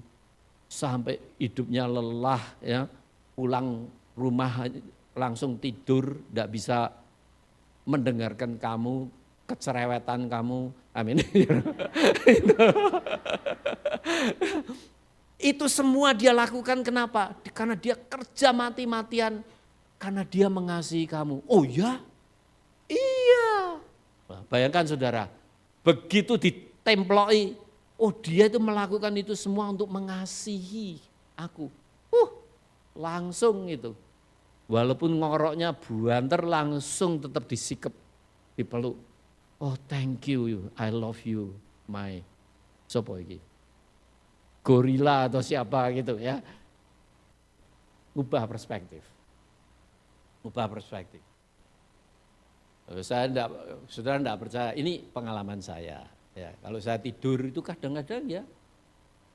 A: sampai hidupnya lelah, ya, pulang rumah langsung tidur, enggak bisa mendengarkan kamu, kecerewetan kamu, amin. Itu semua dia lakukan kenapa? Karena dia kerja mati-matian, karena dia mengasihi kamu. Oh ya? Iya. Nah, bayangkan saudara, begitu ditemploi, oh dia itu melakukan itu semua untuk mengasihi aku. Langsung itu. Walaupun ngoroknya buanter langsung tetap disikap, dipeluk. Oh thank you, I love you, my sopo iki. Gorila atau siapa gitu ya. Ubah perspektif. Saudara enggak percaya, ini pengalaman saya. Ya, kalau saya tidur itu kadang-kadang ya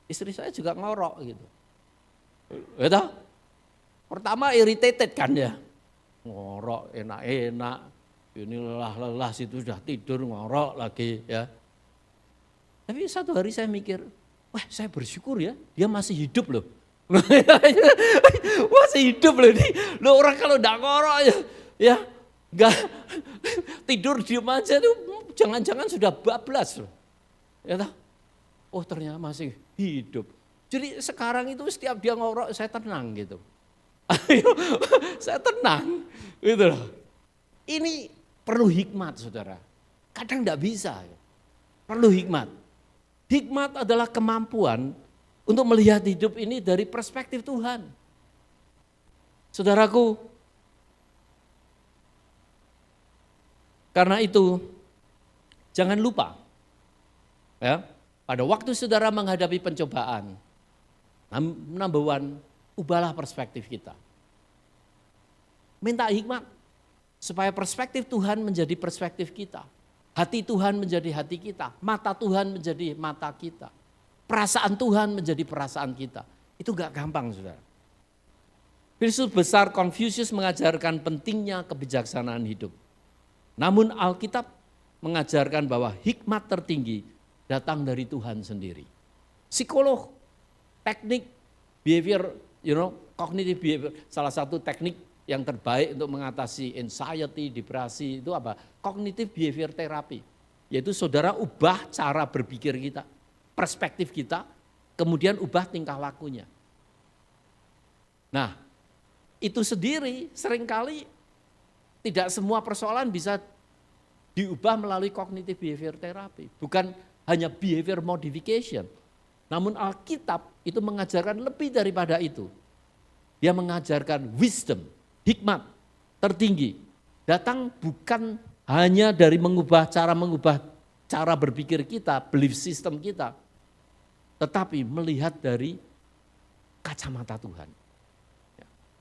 A: istri saya juga ngorok gitu. Gitu? Pertama irritated kan ya. Ngorok enak-enak. Ini lelah-lelah situ sudah tidur ngorok lagi ya. Tapi satu hari saya mikir, wah saya bersyukur ya, dia masih hidup loh. Masih hidup loh ini. Loh orang kalau enggak ngorok ya enggak tidur diem aja tuh jangan-jangan sudah bablas loh. Ya toh? Oh ternyata masih hidup. Jadi sekarang itu setiap dia ngorok saya tenang gitu. Saya tenang gitu loh. Ini perlu hikmat saudara. Kadang enggak bisa. Perlu hikmat. Hikmat adalah kemampuan untuk melihat hidup ini dari perspektif Tuhan. Saudaraku, Karena itu, jangan lupa, ya, pada waktu saudara menghadapi pencobaan, number one, ubahlah perspektif kita. Minta hikmat, supaya perspektif Tuhan menjadi perspektif kita. Hati Tuhan menjadi hati kita, mata Tuhan menjadi mata kita. Perasaan Tuhan menjadi perasaan kita. Itu gak gampang, saudara. Filsuf besar Confucius mengajarkan pentingnya kebijaksanaan hidup. Namun Alkitab mengajarkan bahwa hikmat tertinggi datang dari Tuhan sendiri. Psikolog, teknik, behavior, cognitive behavior, salah satu teknik yang terbaik untuk mengatasi anxiety, depresi itu apa? Cognitive behavior therapy. Yaitu saudara ubah cara berpikir kita, perspektif kita, kemudian ubah tingkah lakunya. Nah, itu sendiri seringkali tidak semua persoalan bisa diubah melalui cognitive behavior therapy. Bukan hanya behavior modification. Namun Alkitab itu mengajarkan lebih daripada itu. Dia mengajarkan wisdom, hikmat tertinggi. Datang bukan hanya dari mengubah cara berpikir kita, belief system kita. Tetapi melihat dari kacamata Tuhan.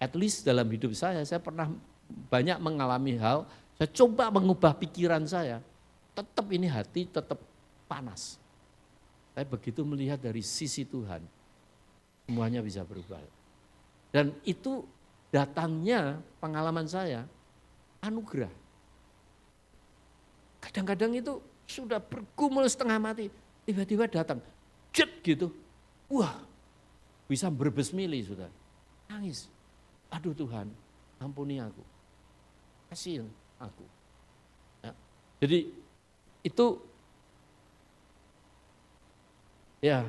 A: At least dalam hidup saya pernah banyak mengalami hal, saya coba mengubah pikiran saya. Tetap ini hati tetap panas. Saya begitu melihat dari sisi Tuhan, semuanya bisa berubah. Dan itu datangnya pengalaman saya, anugerah. Kadang-kadang itu sudah bergumul setengah mati, tiba-tiba datang, jet gitu, wah bisa berbesmili sudah, nangis. Aduh Tuhan, ampuni aku, kasihin aku. Ya. Jadi itu ya,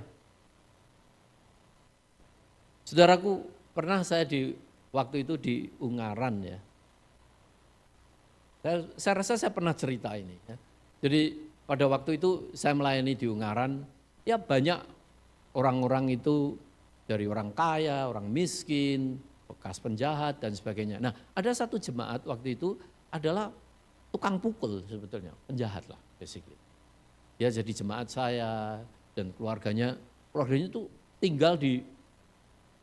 A: saudaraku, pernah saya waktu itu di Ungaran ya. Saya rasa saya pernah cerita ini ya. Jadi pada waktu itu saya melayani di Ungaran, ya banyak orang-orang itu dari orang kaya, orang miskin, bekas penjahat dan sebagainya. Nah, ada satu jemaat waktu itu adalah tukang pukul sebetulnya, penjahat lah basically. Dia jadi jemaat saya dan keluarganya itu tinggal di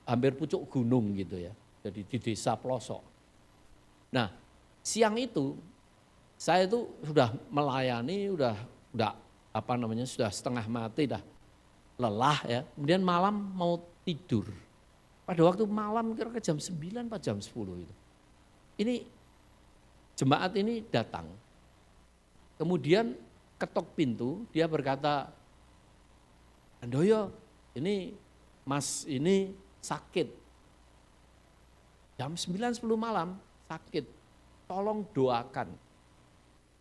A: hampir pucuk gunung gitu ya. Jadi di desa pelosok. Nah, siang itu saya itu sudah melayani, sudah setengah mati, dah lelah ya. Kemudian malam mau tidur. Pada waktu malam kira-kira jam 9 atau jam 10 itu. Ini jemaat ini datang. Kemudian ketok pintu, dia berkata, Handoyo, ini Mas ini sakit. Jam 9-10 malam sakit, tolong doakan.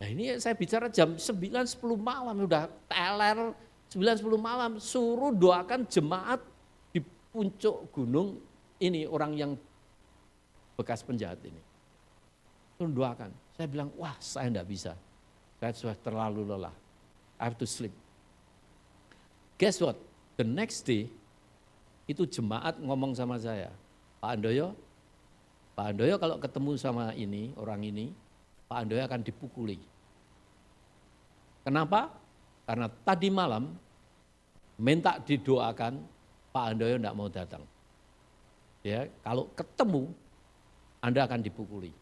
A: Nah ini saya bicara jam 9-10 malam, udah teler 9-10 malam, suruh doakan jemaat di puncak gunung ini, orang yang bekas penjahat ini. Suruh doakan. Saya bilang, wah saya enggak bisa, saya sudah terlalu lelah, I have to sleep. Guess what, the next day, itu jemaat ngomong sama saya, Pak Handoyo kalau ketemu sama ini, orang ini, Pak Handoyo akan dipukuli. Kenapa? Karena tadi malam minta didoakan, Pak Handoyo enggak mau datang. Ya, kalau ketemu Anda akan dipukuli.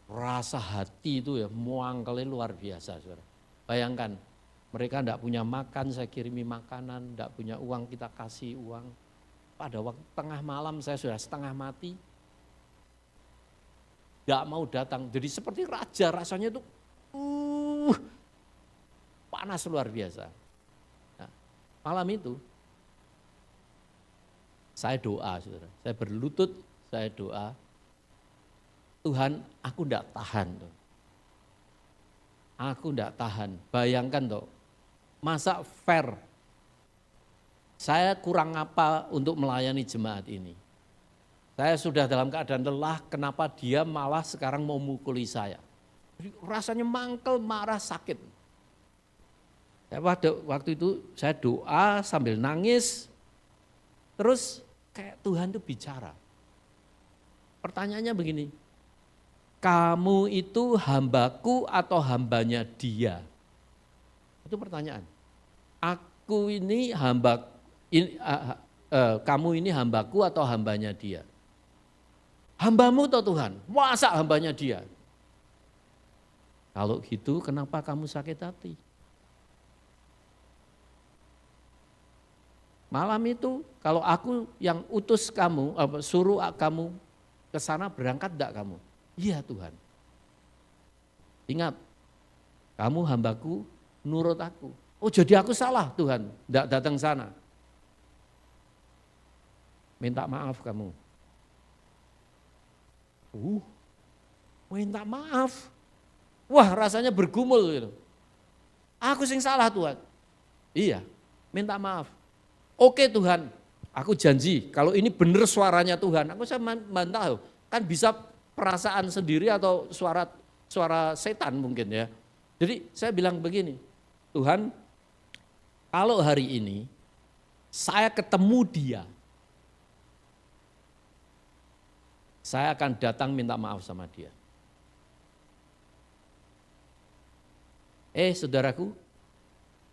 A: Rasa hati itu ya muangkelnya luar biasa, saudara. Bayangkan, mereka enggak punya makan, saya kirimi makanan, enggak punya uang, kita kasih uang. Pada waktu tengah malam saya sudah setengah mati, enggak mau datang. Jadi seperti raja, rasanya itu panas luar biasa. Nah, malam itu saya doa, saudara. Saya berlutut, saya doa, Tuhan, aku enggak tahan. Aku enggak tahan. Bayangkan toh, masa fair, saya kurang apa untuk melayani jemaat ini. Saya sudah dalam keadaan lelah, kenapa dia malah sekarang mau mukuli saya. Jadi rasanya mangkel, marah, sakit. Waktu itu saya doa sambil nangis, terus kayak Tuhan itu bicara. Pertanyaannya begini, kamu itu hambaku atau hambanya dia? Itu pertanyaan. Aku ini kamu ini hambaku atau hambanya dia? Hambamu atau Tuhan? Masa hambanya dia? Kalau gitu kenapa kamu sakit hati? Malam itu kalau aku yang utus kamu, suruh kamu ke sana, berangkat enggak kamu? Iya Tuhan. Ingat, kamu hambaku, nurut aku. Oh jadi aku salah Tuhan, enggak datang sana. Minta maaf kamu. Minta maaf. Wah rasanya bergumul gitu. Aku sing salah Tuhan. Iya, minta maaf. Oke Tuhan, aku janji kalau ini benar suaranya Tuhan, aku saya mantap. Kan bisa perasaan sendiri atau suara setan mungkin ya. Jadi saya bilang begini, Tuhan kalau hari ini saya ketemu dia, saya akan datang minta maaf sama dia. Saudaraku,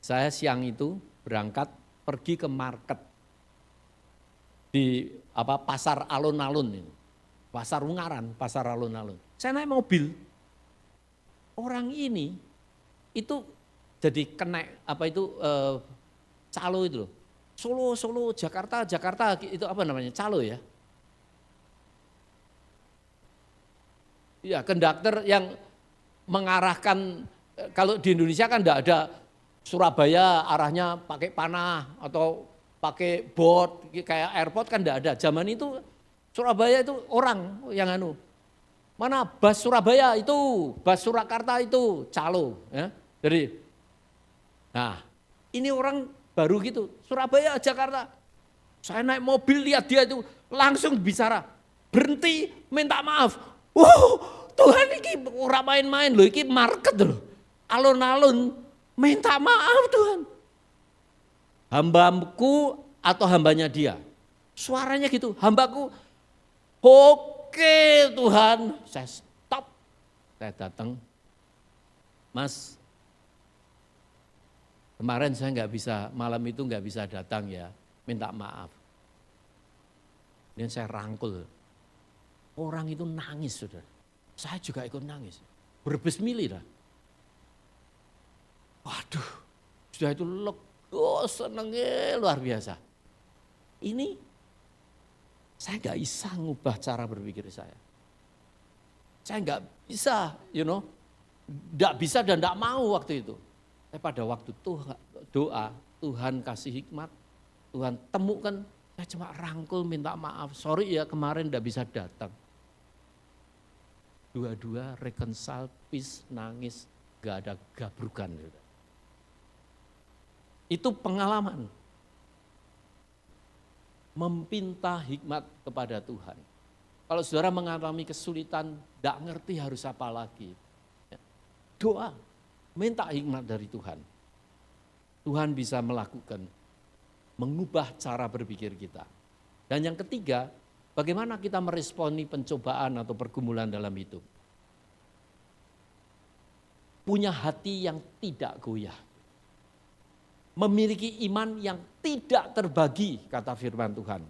A: saya siang itu berangkat pergi ke market di pasar alun-alun ini. Pasar Ungaran, pasar alun-alun. Saya naik mobil. Orang ini itu jadi kena calo itu loh. Solo, Jakarta itu apa namanya? Calo ya. Ya, konduktor yang mengarahkan, kalau di Indonesia kan enggak ada Surabaya arahnya pakai panah atau pakai bot kayak airport kan enggak ada. Zaman itu Surabaya itu orang yang mana bus Surabaya itu, bus Surakarta itu calo ya. Jadi nah, ini orang baru gitu, Surabaya Jakarta. Saya naik mobil lihat dia itu langsung bicara, berhenti minta maaf. Tuhan ini ora main-main loh, ini market loh. Alun-alun minta maaf Tuhan. Hambaku atau hambanya dia? Suaranya gitu, hambaku. Oke Tuhan, saya stop. Saya datang, Mas, kemarin saya malam itu nggak bisa datang ya, minta maaf. Dan saya rangkul. Orang itu nangis saudara. Saya juga ikut nangis. Berbes milih lah. Waduh, sudah itu senengnya luar biasa. Ini saya nggak bisa ngubah cara berpikir saya. Saya nggak bisa, nggak bisa dan nggak mau waktu itu. Pada waktu doa, Tuhan kasih hikmat, Tuhan temukan, saya cuma rangkul minta maaf. Sorry ya kemarin nggak bisa datang. Dua-dua reconcile, peace, nangis, gak ada gabrukan. Itu pengalaman. Meminta hikmat kepada Tuhan. Kalau saudara mengalami kesulitan, gak ngerti harus apa lagi. Doa, minta hikmat dari Tuhan. Tuhan bisa melakukan, mengubah cara berpikir kita. Dan yang ketiga, bagaimana kita meresponi pencobaan atau pergumulan dalam hidup? Punya hati yang tidak goyah. Memiliki iman yang tidak terbagi, kata firman Tuhan.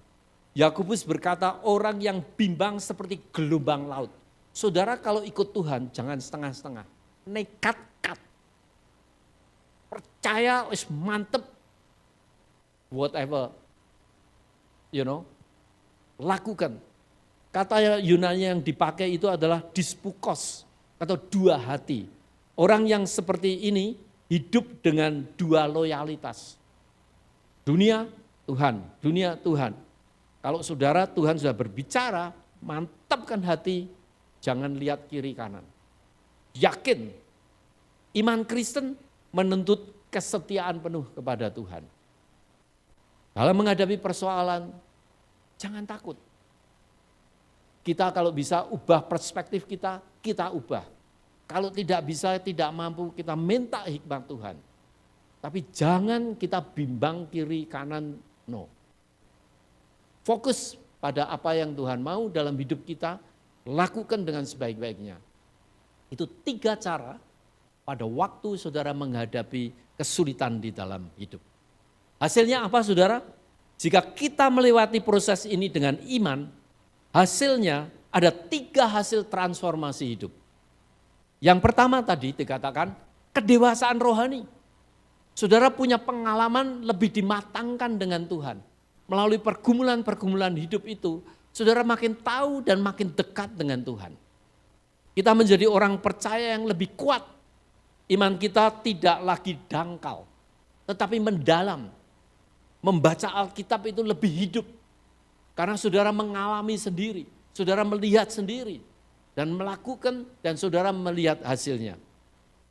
A: Yakobus berkata, orang yang bimbang seperti gelombang laut. Saudara kalau ikut Tuhan, jangan setengah-setengah. Nekat. Percaya, mantep. Whatever, lakukan. Kata Yunani yang dipakai itu adalah dispukos atau dua hati. Orang yang seperti ini hidup dengan dua loyalitas. Dunia, Tuhan. Kalau saudara Tuhan sudah berbicara, mantapkan hati, jangan lihat kiri kanan. Yakin, iman Kristen menuntut kesetiaan penuh kepada Tuhan. Dalam menghadapi persoalan, jangan takut. Kita kalau bisa ubah perspektif kita ubah. Kalau tidak bisa, tidak mampu, kita minta hikmat Tuhan. Tapi jangan kita bimbang kiri kanan, no. Fokus pada apa yang Tuhan mau dalam hidup kita, lakukan dengan sebaik-baiknya. Itu 3 cara pada waktu saudara menghadapi kesulitan di dalam hidup. Hasilnya apa saudara? Jika kita melewati proses ini dengan iman, hasilnya ada 3 hasil transformasi hidup. Yang pertama tadi dikatakan kedewasaan rohani. Saudara punya pengalaman lebih dimatangkan dengan Tuhan. Melalui pergumulan-pergumulan hidup itu, saudara makin tahu dan makin dekat dengan Tuhan. Kita menjadi orang percaya yang lebih kuat. Iman kita tidak lagi dangkal, tetapi mendalam. Membaca Alkitab itu lebih hidup. Karena saudara mengalami sendiri, saudara melihat sendiri, dan melakukan, dan saudara melihat hasilnya.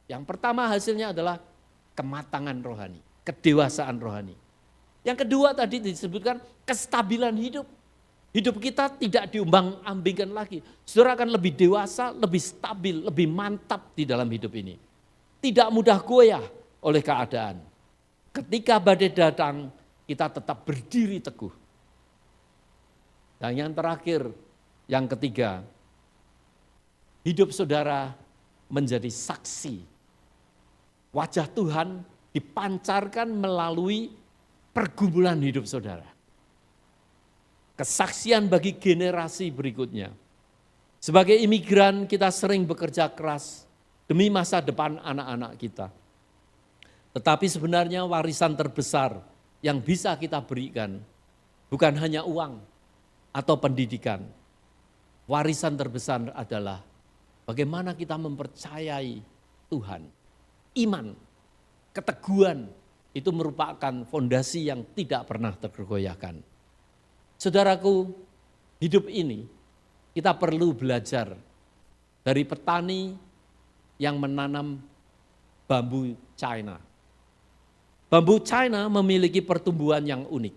A: Yang pertama hasilnya adalah kematangan rohani, kedewasaan rohani. Yang kedua tadi disebutkan kestabilan hidup. Hidup kita tidak diumbang-ambingkan lagi. Saudara akan lebih dewasa, lebih stabil, lebih mantap di dalam hidup ini. Tidak mudah goyah oleh keadaan. Ketika badai datang, kita tetap berdiri teguh. Dan yang terakhir, yang ketiga, hidup saudara menjadi saksi. Wajah Tuhan dipancarkan melalui pergumulan hidup saudara. Kesaksian bagi generasi berikutnya. Sebagai imigran kita sering bekerja keras demi masa depan anak-anak kita. Tetapi sebenarnya warisan terbesar yang bisa kita berikan bukan hanya uang atau pendidikan. Warisan terbesar adalah bagaimana kita mempercayai Tuhan. Iman, keteguhan itu merupakan fondasi yang tidak pernah tergoyahkan. Saudaraku, hidup ini kita perlu belajar dari petani yang menanam bambu China. Bambu China memiliki pertumbuhan yang unik.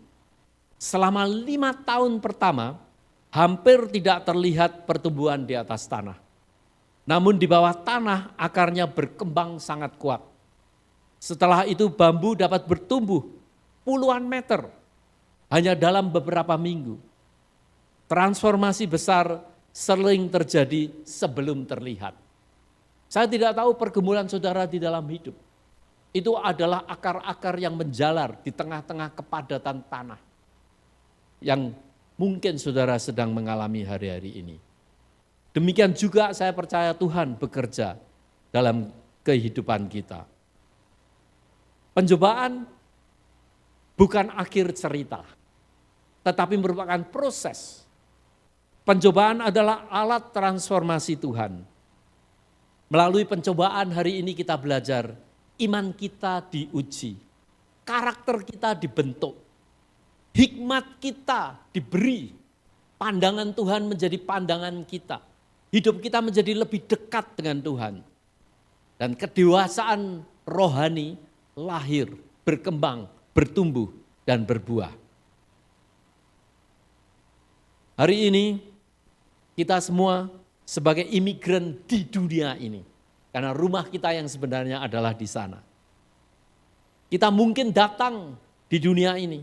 A: Selama 5 tahun pertama, hampir tidak terlihat pertumbuhan di atas tanah. Namun di bawah tanah akarnya berkembang sangat kuat. Setelah itu bambu dapat bertumbuh puluhan meter hanya dalam beberapa minggu. Transformasi besar sering terjadi sebelum terlihat. Saya tidak tahu pergumulan saudara di dalam hidup. Itu adalah akar-akar yang menjalar di tengah-tengah kepadatan tanah. Yang mungkin saudara sedang mengalami hari-hari ini. Demikian juga saya percaya Tuhan bekerja dalam kehidupan kita. Pencobaan bukan akhir cerita, tetapi merupakan proses. Pencobaan adalah alat transformasi Tuhan. Melalui pencobaan hari ini kita belajar, iman kita diuji, karakter kita dibentuk, hikmat kita diberi, pandangan Tuhan menjadi pandangan kita, hidup kita menjadi lebih dekat dengan Tuhan. Dan kedewasaan rohani lahir, berkembang, bertumbuh, dan berbuah. Hari ini kita semua sebagai imigran di dunia ini, karena rumah kita yang sebenarnya adalah di sana. Kita mungkin datang di dunia ini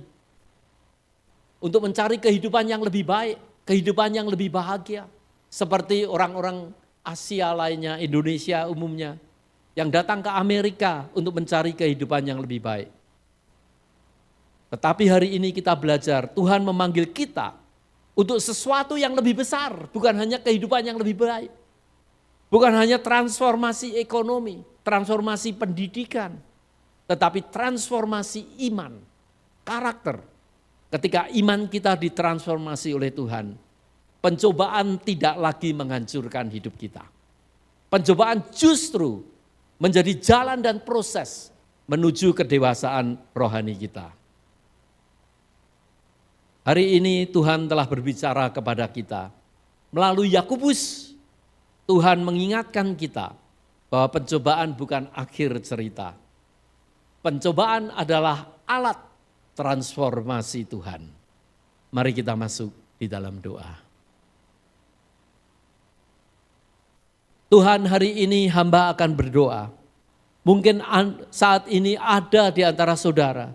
A: untuk mencari kehidupan yang lebih baik, kehidupan yang lebih bahagia, seperti orang-orang Asia lainnya, Indonesia umumnya, yang datang ke Amerika untuk mencari kehidupan yang lebih baik. Tetapi hari ini kita belajar, Tuhan memanggil kita untuk sesuatu yang lebih besar, bukan hanya kehidupan yang lebih baik. Bukan hanya transformasi ekonomi, transformasi pendidikan, tetapi transformasi iman, karakter. Ketika iman kita ditransformasi oleh Tuhan, pencobaan tidak lagi menghancurkan hidup kita. Pencobaan justru menjadi jalan dan proses menuju kedewasaan rohani kita. Hari ini Tuhan telah berbicara kepada kita. Melalui Yakobus, Tuhan mengingatkan kita bahwa pencobaan bukan akhir cerita. Pencobaan adalah alat transformasi Tuhan. Mari kita masuk di dalam doa. Tuhan, hari ini hamba akan berdoa. Mungkin saat ini ada di antara saudara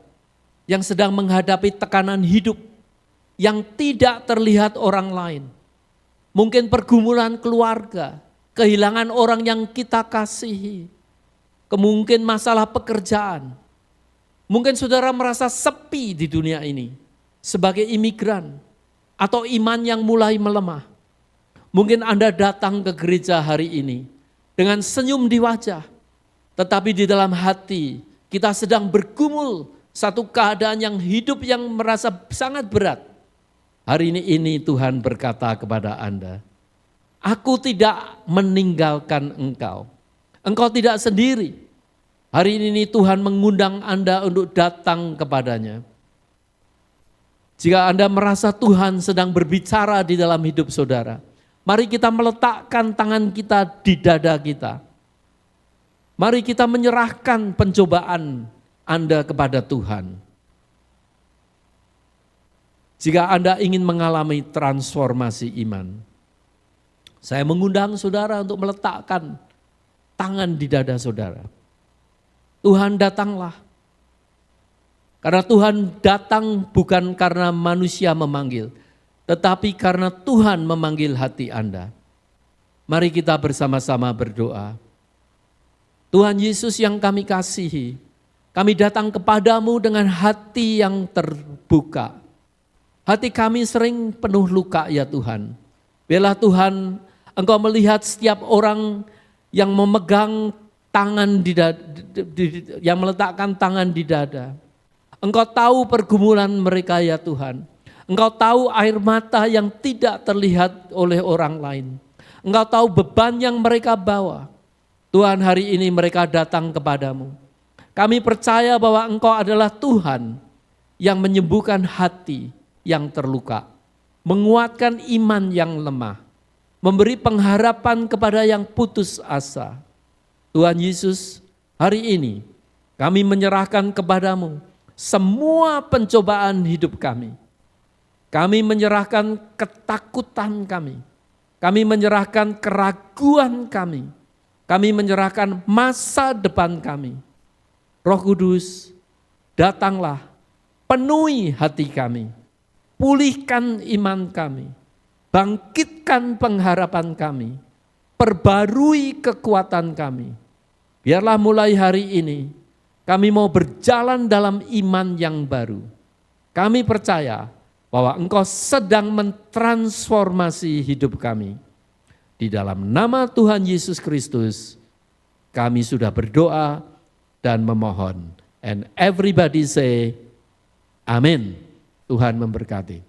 A: yang sedang menghadapi tekanan hidup yang tidak terlihat orang lain. mungkin pergumulan keluarga, kehilangan orang yang kita kasihi, kemungkinan masalah pekerjaan. Mungkin saudara merasa sepi di dunia ini sebagai imigran atau iman yang mulai melemah. Mungkin Anda datang ke gereja hari ini dengan senyum di wajah, tetapi di dalam hati kita sedang bergumul satu keadaan yang hidup yang merasa sangat berat. Hari ini Tuhan berkata kepada Anda, aku tidak meninggalkan engkau. Engkau tidak sendiri. Hari ini Tuhan mengundang Anda untuk datang kepadanya. Jika Anda merasa Tuhan sedang berbicara di dalam hidup saudara, mari kita meletakkan tangan kita di dada kita. Mari kita menyerahkan pencobaan Anda kepada Tuhan. Jika Anda ingin mengalami transformasi iman, saya mengundang saudara untuk meletakkan tangan di dada saudara. Tuhan datanglah. Karena Tuhan datang bukan karena manusia memanggil, tetapi karena Tuhan memanggil hati Anda. Mari kita bersama-sama berdoa. Tuhan Yesus yang kami kasihi, kami datang kepadamu dengan hati yang terbuka. Hati kami sering penuh luka ya Tuhan. Biarlah Tuhan, Engkau melihat setiap orang yang memegang tangan di dada, yang meletakkan tangan di dada. Engkau tahu pergumulan mereka ya Tuhan. Engkau tahu air mata yang tidak terlihat oleh orang lain. Engkau tahu beban yang mereka bawa. Tuhan, hari ini mereka datang kepadamu. Kami percaya bahwa Engkau adalah Tuhan yang menyembuhkan hati yang terluka, menguatkan iman yang lemah, memberi pengharapan kepada yang putus asa. Tuhan Yesus, hari ini kami menyerahkan kepadamu semua pencobaan hidup kami. Kami menyerahkan ketakutan kami. Kami menyerahkan keraguan kami. Kami menyerahkan masa depan kami. Roh Kudus, datanglah, penuhi hati kami. Pulihkan iman kami. Bangkitkan pengharapan kami. Perbarui kekuatan kami. Biarlah mulai hari ini kami mau berjalan dalam iman yang baru. Kami percaya bahwa Engkau sedang mentransformasi hidup kami. Di dalam nama Tuhan Yesus Kristus kami sudah berdoa dan memohon. And everybody say, Amin. Tuhan memberkati.